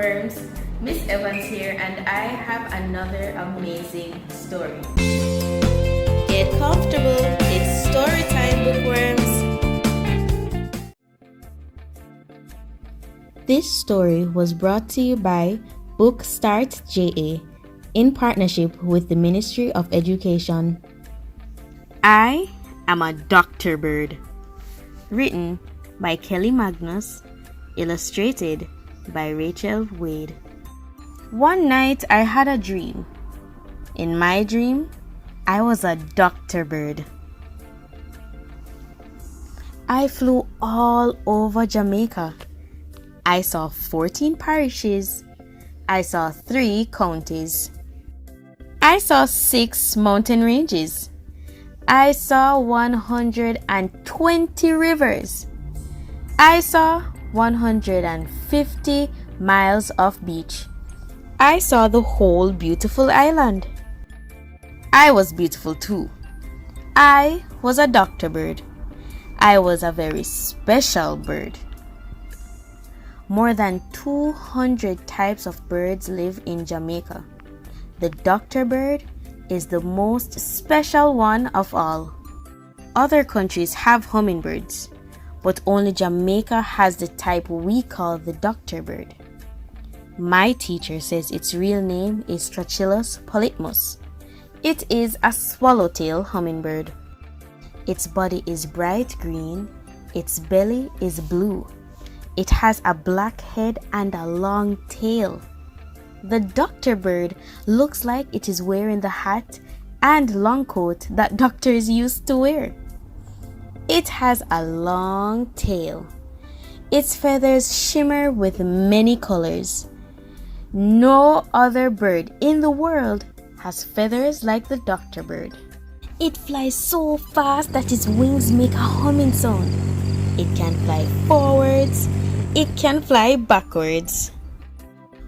Bookworms. Miss Evans here, and I have another amazing story. Get comfortable, it's story time, Bookworms. This story was brought to you by Bookstart JA in partnership with the Ministry of Education. I am a Dr. Bird. Written by Kellie Magnus, illustrated by Rachel Wade. One night I had a dream. In my dream, I was a Dr. Bird. I flew all over Jamaica. I saw 14 parishes. I saw 3 counties. I saw 6 mountain ranges. I saw 120 rivers. I saw 150 miles of beach. I saw the whole beautiful island. I was beautiful too. I was a Dr. Bird. I was a very special bird. More than 200 types of birds live in Jamaica. The Dr. Bird is the most special one of all. Other countries have hummingbirds, but only Jamaica has the type we call the Dr. Bird. My teacher says its real name is Trochilus polyphemus. It is a swallowtail hummingbird. Its body is bright green. Its belly is blue. It has a black head and a long tail. The Dr. Bird looks like it is wearing the hat and long coat that doctors used to wear. It has a long tail. Its feathers shimmer with many colors. No other bird in the world has feathers like the Dr. Bird. It flies so fast that its wings make a humming sound. It can fly forwards. It can fly backwards.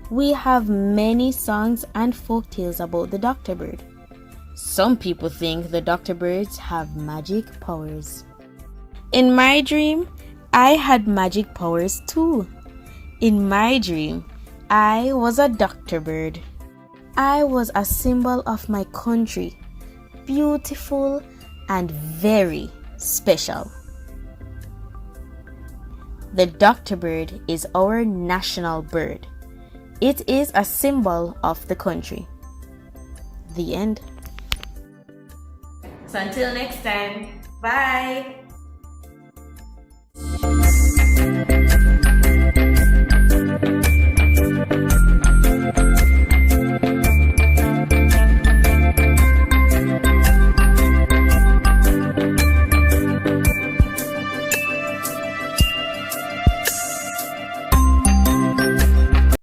We have many songs and folk tales about the Dr. Bird. Some people think the Dr. Birds have magic powers. In my dream, I had magic powers too. In my dream, I was a Dr. Bird. I was a symbol of my country, beautiful and very special. The Dr. Bird is our national bird. It is a symbol of the country. The end. So until next time, bye!